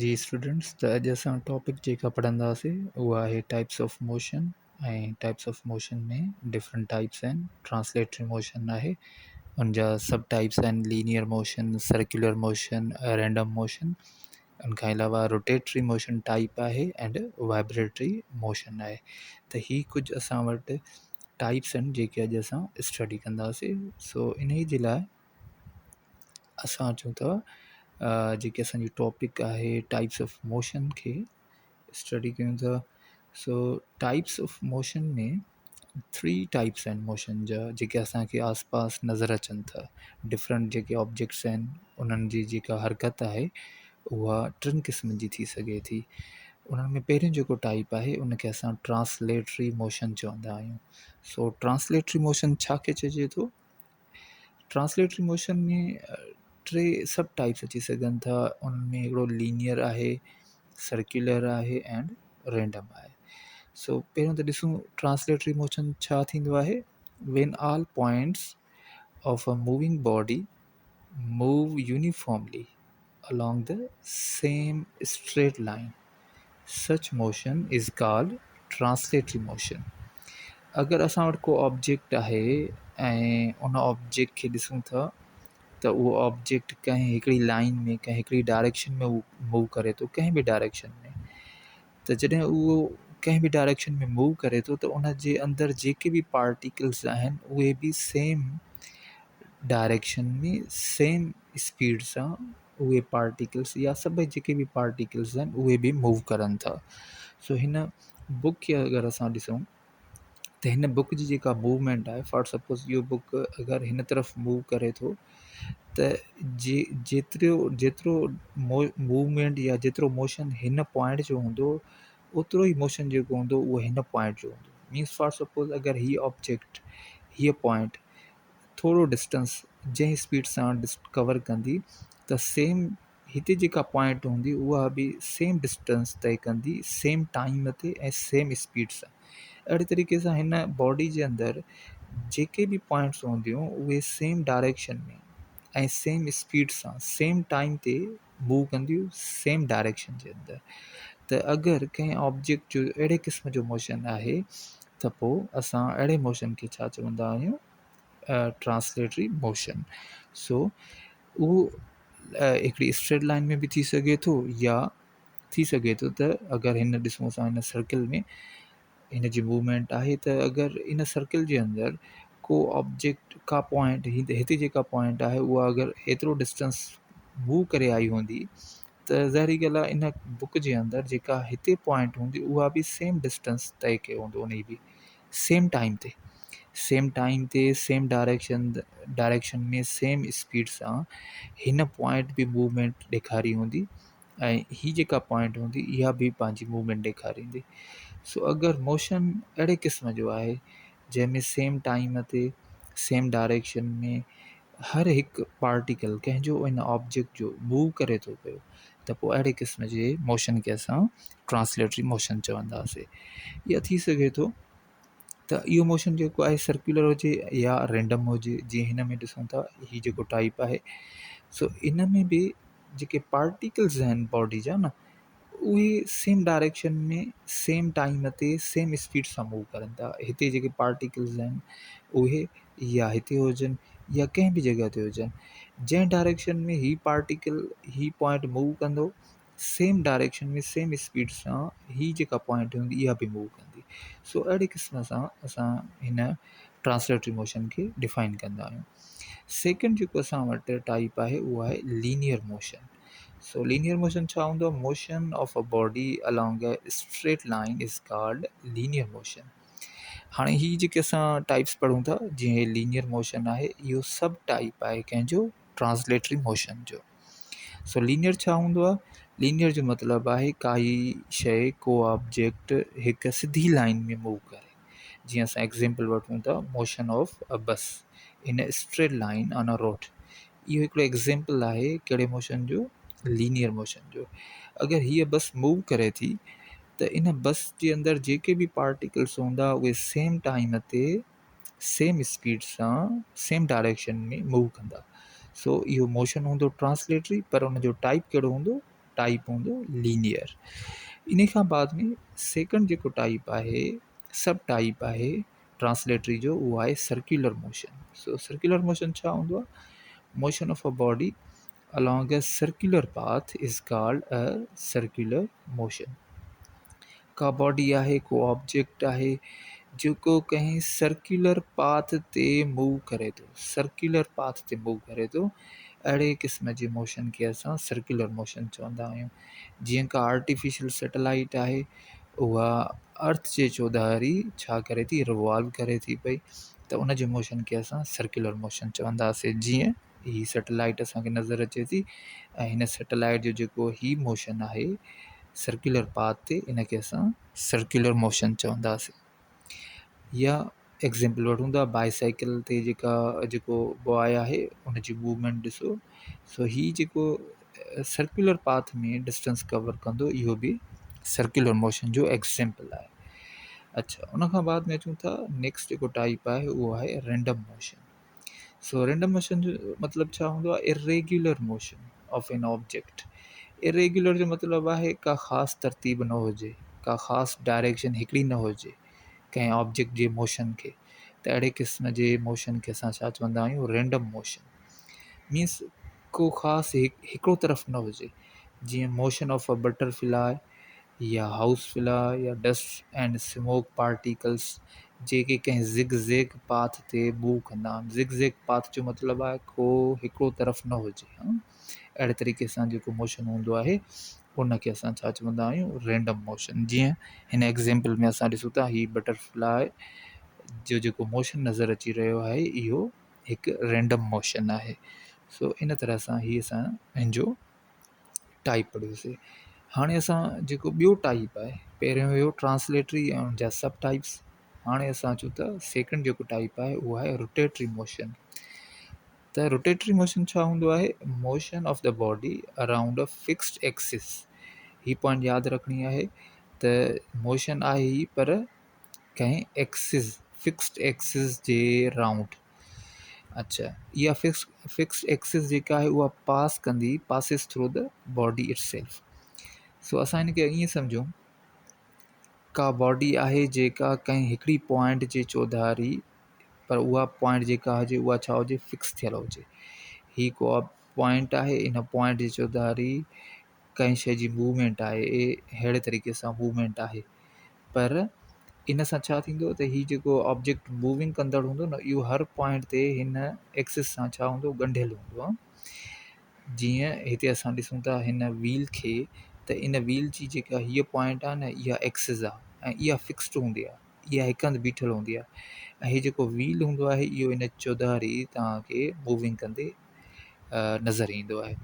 जी students, त अॼु असां टॉपिक जेका पढ़ंदासीं उहा आहे टाइप्स ऑफ मोशन। ऐं टाइप्स ऑफ मोशन में डिफरेंट टाइप्स आहिनि। ट्रांसलेटरी मोशन आहे, उन जा सब टाइप्स आहिनि: linear motion, circular motion, random motion. उनखां अलावा रोटेटरी मोशन टाइप आहे एंड वाइब्रेटरी मोशन आहे। त ही कुझु असां वटि टाइप्स आहिनि जेके अॼु असां स्टडी कंदासीं। सो इन जे लाइ असां अचूं था जेके असांजी टॉपिक आहे टाइप्स ऑफ मोशन खे स्टडी कयूं था। सो टाइप्स ऑफ मोशन में 3 टाइप्स आहिनि मोशन जा जेके असांखे आसपास नज़र अचनि था। डिफरेंट जेके ऑब्जेक्ट्स आहिनि उन्हनि जी जेका हरकत आहे उहा 3 क़िस्मनि जी थी सघे थी। उन्हनि में पहिरियों जेको टाइप आहे उनखे असां ट्रांसलेटरी मोशन चवंदा आहियूं। सो ट्रांसलेटरी मोशन छा खे चइजे थो? ट्रांसलेटरी मोशन में 3 सब टाइप्स अची सघनि था। उनमें हिकिड़ो लीनियर आहे, सर्कुलर आहे एंड रैंडम आहे। सो पहिरियों त ॾिसूं ट्रांसलेटरी मोशन छा थींदो आहे। When all points of a moving body move uniformly along the same straight line, such motion is called translatory motion। अगरि असां वटि को ऑब्जेक्ट आहे ऐं उन ऑब्जेक्ट खे ॾिसूं था त उहो ऑब्जेक्ट कंहिं हिकिड़ी लाइन में कंहिं हिकिड़ी डायरेक्शन में मूव करे थो, कंहिं बि डायरेक्शन में। त जॾहिं उहो कंहिं बि डायरेक्शन में मूव करे थो त उन जे अंदरि जेके बि पार्टिकल्स आहिनि उहे बि सेम डायरेक्शन में सेम स्पीड सां उहे पार्टिकल्स या सभई जेके बि पार्टिकल्स आहिनि उहे बि मूव करनि था। सो हिन बुक खे अगरि असां ॾिसूं त हिन बुक जी जेका मूवमेंट आहे, फॉर सपोज़ इहो बुक अगरि हिन तरफ़ मूव करे थो त जेतिरो मूवमेंट या जेतिरो मोशन हिन पॉइंट जो हूंदो ओतिरो ई मोशन जेको हूंदो उहो हिन पॉइंट जो हूंदो। मीन्स फॉर सपोज़ अगरि हीअ ऑब्जेक्ट हीअ पॉइंट थोरो डिस्टेंस जंहिं स्पीड सां कवर कंदी त सेम हिते जेका पॉइंट हूंदी उहा बि सेम डिस्टेंस तय कंदी, सेम टाइम ते ऐं सेम स्पीड सां। अहिड़े तरीक़े सां हिन बॉडी जे अंदरि जेके बि पॉइंट्स हूंदियूं उहे सेम डायरेक्शन में ऐं सेम स्पीड सां सेम टाइम ते मूव कंदियूं, सेम डायरेक्शन जे अंदरि। त अगरि कंहिं ऑब्जेक्ट जो अहिड़े क़िस्म जो मोशन आहे त पोइ असां अहिड़े मोशन खे छा चवंदा आहियूं? Translatory motion. सो उहो हिकिड़ी स्ट्रेट लाइन में बि थी सघे थो या थी सघे थो त अगरि हिन ॾिसूं असां हिन सर्किल में हिन जी मूवमेंट आहे त अगरि इन सर्किल जे अंदरि को ऑब्जेक्ट का पॉइंट हिते जेका पॉइंट आहे उहा अगरि एतिरो डिस्टेंस मूव करे आई हूंदी त ज़ाहिरी ॻाल्हि आहे इन बुक जे अंदरि जेका हिते पॉइंट हूंदी उहा बि सेम डिस्टेंस तय कयो हूंदो उन बि सेम टाइम ते सेम डायरेक्शन में सेम स्पीड सां हिन पॉइंट बि मूवमेंट ॾेखारी हूंदी ऐं हीअ जेका पॉइंट हूंदी इहा बि पंहिंजी मूवमेंट ॾेखारींदी। सो अगरि मोशन अहिड़े क़िस्म जो आहे जंहिंमें सेम टाइम ते सेम डायरेक्शन में हर हिकु पार्टिकल कंहिंजो इन ऑब्जेक्ट जो मूव करे थो पियो त पोइ अहिड़े क़िस्म जे मोशन खे असां ट्रांसलेटरी मोशन चवंदासीं। या थी सघे थो त इहो मोशन जेको आहे सर्कुलर हुजे या रैंडम हुजे। जीअं हिन में ॾिसूं था हीउ जेको टाइप आहे, सो इन में बि जेके पार्टिकल्स आहिनि बॉडी जा न उहे सेम डायरेक्शन में सेम टाइम ते सेम स्पीड सां मूव करनि था। हिते जेके पार्टिकल्स आहिनि उहे या हिते हुजनि या कंहिं बि जॻह ते हुजनि, जंहिं डायरेक्शन में ही पार्टिकल ही पॉइंट मूव कंदो सेम डायरेक्शन में सेम स्पीड सां ही जेका पॉइंट हूंदी इहा बि मूव कंदी। सो अहिड़े क़िस्म सां असां हिन ट्रांसलेटरी मोशन खे डिफाइन कंदा आहियूं। सेकेंड जेको असां वटि टाइप आहे उहो आहे लीनियर मोशन। सो लीनियर मोशन छा हूंदो आहे? Motion of a body along a straight line is called linear motion. हाणे ही जेके असां टाइप्स पढ़ूं था, जीअं लीनियर मोशन आहे इहो सब टाइप आहे कंहिंजो? ट्रांसलेटरी मोशन जो। सो लीनियर छा हूंदो आहे? लीनियर जो मतिलबु आहे काई शइ को ऑब्जेक्ट हिकु सिधी लाइन में मूव करे। जीअं असां एग्ज़ाम्पल वठूं था मोशन ऑफ अ बस इन a straight line on a road. इहो हिकिड़ो एग्ज़ाम्पल आहे कहिड़े मोशन जो? लीनियर मोशन जो। अगरि हीअ बस मूव करे थी त इन बस जे अंदरि जेके बि पार्टिकल्स हूंदा उहे सेम टाइम ते सेम स्पीड सां सेम डायरेक्शन में मूव कंदा। सो इहो मोशन हूंदो ट्रांसलेटरी, पर उनजो टाइप कहिड़ो हूंदो? टाइप हूंदो लीनियर। इन खां बाद में सेकंड जेको टाइप आहे, सब टाइप आहे ट्रांसलेटरी जो, उहो आहे सर्कुलर मोशन। सो सर्कुलर मोशन छा हूंदो आहे? Motion of a body along a circular path is called a circular motion। का बॉडी आहे, को ऑब्जेक्ट आहे जेको कंहिं सर्कुलर पाथ ते मूव करे थो, सर्कुलर पाथ ते मूव करे थो, अहिड़े क़िस्म जे मोशन खे असां सर्कुलर मोशन चवंदा आहियूं। जीअं का आर्टिफिशियल सैटेलाइट आहे, उहा अर्थ जे चौधारी छा करे थी, रिवॉल्व करे थी पई, त उन जे मोशन खे असां सर्कुलर मोशन चवंदासीं। जीअं ही सैटेलाइट असांखे नज़र अचे थी, ऐं हिन सैटेलाइट जो जेको ही मोशन आहे सर्कुलर पाथ ते, इन खे असां सर्कुलर मोशन चवंदासीं। या एग्ज़ाम्पल वठूं था, बाइसाइकिल ते जेको बॉय आहे उन जी मूवमेंट ॾिसो। सो ही जेको सर्कुलर पाथ में डिस्टेंस कवर कंदो, इहो बि सर्कुलर मोशन जो एग्ज़ाम्पल आहे। अच्छा, उन खां बाद में अचूं था, नेक्स्ट जेको टाइप आहे उहो आहे random motion. So random motion जो मतिलबु छा हूंदो आहे? Irregular motion of an object. Irregular जो मतिलबु आहे का ख़ासि तरतीब न हुजे, का ख़ासि डायरेक्शन हिकिड़ी न हुजे कंहिं ऑब्जेक्ट जे मोशन खे, त अहिड़े क़िस्म जे मोशन खे असां छा चवंदा आहियूं? Random motion. मीन्स को ख़ासि हिकिड़ो तरफ़ न हुजे, जीअं मोशन ऑफ अ बटरफ्लाई या हाउस फ्लाई या डस्ट एंड स्मोक पार्टिकल्स, जेके कंहिं ज़िग ज़ैग पाथ ते मूव कंदा आहिनि। ज़िग ज़ैग पाथ जो मतिलबु आहे को हिकिड़ो तरफ़ न हुजे। अहिड़े तरीक़े सां जेको मोशन हूंदो आहे उनखे असां छा चवंदा आहियूं? Random motion. जीअं हिन एग्ज़ाम्पल में असां ॾिसूं था, ही बटरफ्लाई जो जेको मोशन नज़र अची रहियो आहे, इहो हिकु रैंडम मोशन आहे। सो इन तरह सां ही असां हिनजो टाइप पढ़ियोसीं। हाणे असां जेको ॿियो टाइप आहे, पहिरियों हुयो ट्रांसलेटरी ऐं उनजा सब टाइप्स। हाणे असां अचूं था सेकंड जेको टाइप आहे, उहो आहे रोटेटरी मोशन। त रोटेटरी मोशन छा हूंदो आहे? Motion of the body around a fixed axis. ही पॉइंट यादि रखणी आहे त मोशन आहे ही, पर कंहिं एक्सिस, फिक्स्ड एक्सिस जे राउंड। अच्छा, इहा फिक्स्ड एक्सिस जेका आहे उहा passes through the body itself. So असां हिन खे ईअं सम्झूं, का बॉडी आहे जेका कंहिं हिकिड़ी पॉइंट जे चौधारी, पर उहा पॉइंट जेका हुजे उहा छा हुजे? फिक्स थियल हुजे। ही को पॉइंट आहे, इन पॉइंट जे चौधारी कंहिं शइ जी मूवमेंट आहे, अहिड़े तरीक़े सां मूवमेंट आहे, पर इन सां छा थींदो त ही जेको ऑब्जेक्ट मूविंग कंदड़ हूंदो न, इहो हर पॉइंट ते हिन एक्सिस सां छा हूंदो? ॻंढियल हूंदो आहे। जीअं हिते असां ॾिसूं था हिन व्हील खे, त इन व्हील जी जेका हीअ पॉइंट आहे न, इहा एक्सिस आहे ऐं इहा फिक्स्ड हूंदी आहे, इहा हिकु हंधि बीठल हूंदी आहे, ऐं हीअ जेको व्हील हूंदो आहे इहो इन चौधारी तव्हांखे मूविंग कंदे नज़र ईंदो आहे।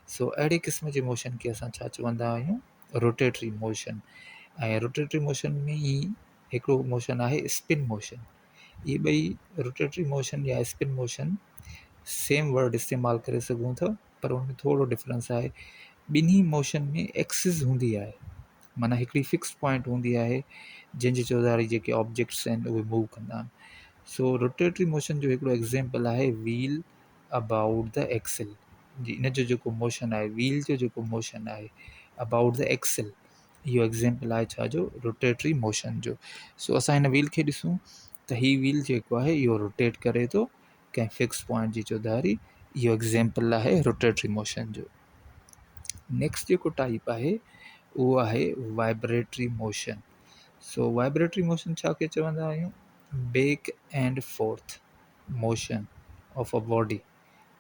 सो अहिड़े क़िस्म जे मोशन खे असां छा चवंदा आहियूं? Rotatory motion. ऐं रोटेटरी मोशन में ई हिकिड़ो मोशन आहे स्पिन मोशन। इहे ॿई रोटेटरी मोशन या स्पिन मोशन सेम वर्ड इस्तेमालु करे सघूं था, पर उनमें थोरो डिफरेंस आहे। ॿिन्ही मोशन में एक्सिस हूंदी आहे, माना हिकिड़ी फिक्स पॉइंट हूंदी आहे जंहिंजे चौधारी जेके ऑब्जेक्ट्स आहिनि उहे मूव कंदा आहिनि। सो रोटेटरी मोशन जो हिकिड़ो एग्ज़ाम्पल आहे व्हील अबाउट द एक्सिल। जी, इन जो जेको मोशन आहे, व्हील जो जेको मोशन आहे अबाउट द एक्सिल, इहो एग्ज़ाम्पल आहे छाजो? रोटेटरी मोशन जो। सो असां हिन व्हील खे ॾिसूं त ही व्हील जेको आहे इहो रोटेट करे थो कंहिं फिक्स पॉइंट जी चौधारी। इहो एग्ज़ाम्पल आहे रोटेटरी मोशन जो। नेक्स्ट जेको टाइप आहे उहो आहे वाइब्रेटरी मोशन। सो वाइब्रेटरी मोशन छा खे चवंदा आहियूं? Back and fourth motion of a body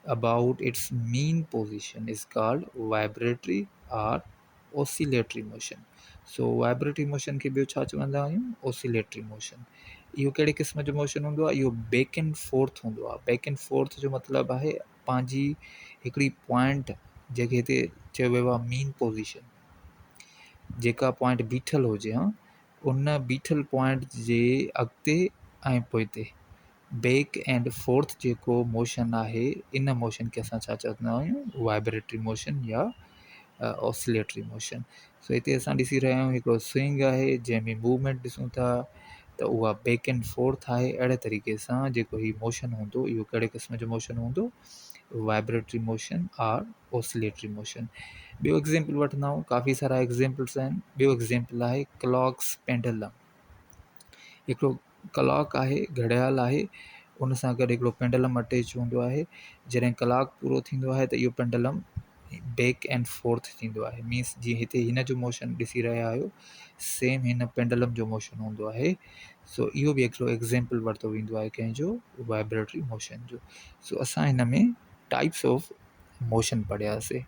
about its mean position is called vibratory or oscillatory motion। So vibratory motion खे ॿियो छा चवंदा आहियूं? Oscillatory motion. इहो कहिड़े क़िस्म जो मोशन हूंदो आहे? इहो बैक एंड फोर्थ हूंदो आहे। बैक एंड फोर्थ जो मतिलबु आहे पंहिंजी हिकिड़ी पॉइंट, जेके हिते चयो वियो आहे मीन पोज़ीशन, जेका पॉइंट बीठल हुजे, उन बीठल पॉइंट जे अॻिते ऐं पोइते बैक एंड फोर्थ जेको मोशन आहे, इन मोशन खे असां छा चवंदा आहियूं? वाइब्रेटरी मोशन या ऑसिलेटरी मोशन। सो हिते असां ॾिसी रहिया आहियूं हिकिड़ो स्विंग आहे जंहिंमें मूवमेंट ॾिसूं था त उहा बैक एंड फोर्थ आहे। अहिड़े तरीक़े सां जेको ही मोशन हूंदो, इहो कहिड़े क़िस्म जो मोशन हूंदो? वाइब्रेटरी मोशन और ऑसिलेटरी मोशन। ॿियो एग्ज़ाम्पल वठंदा आहियूं, काफ़ी सारा एग्ज़ाम्पल्स आहिनि। ॿियो एग्ज़ाम्पल आहे क्लॉक्स पेंडुलम। हिकिड़ो क्लॉक आहे, घड़ियाल आहे, उन सां गॾु हिकिड़ो पेंडुलम अटैच हूंदो आहे। जॾहिं कलाकु पूरो थींदो आहे त इहो पेंडुलम बैक एंड फोर्थ थींदो आहे। मीन्स जीअं हिते हिन जो मोशन ॾिसी रहिया आहियो, सेम हिन पेंडुलम जो मोशन हूंदो आहे। सो इहो बि हिकिड़ो एग्ज़ाम्पल वरितो वेंदो आहे कंहिंजो वाइब्रेटरी मोशन जो। सो असां हिन में टाइप्स ऑफ मोशन पढ़ियासीं।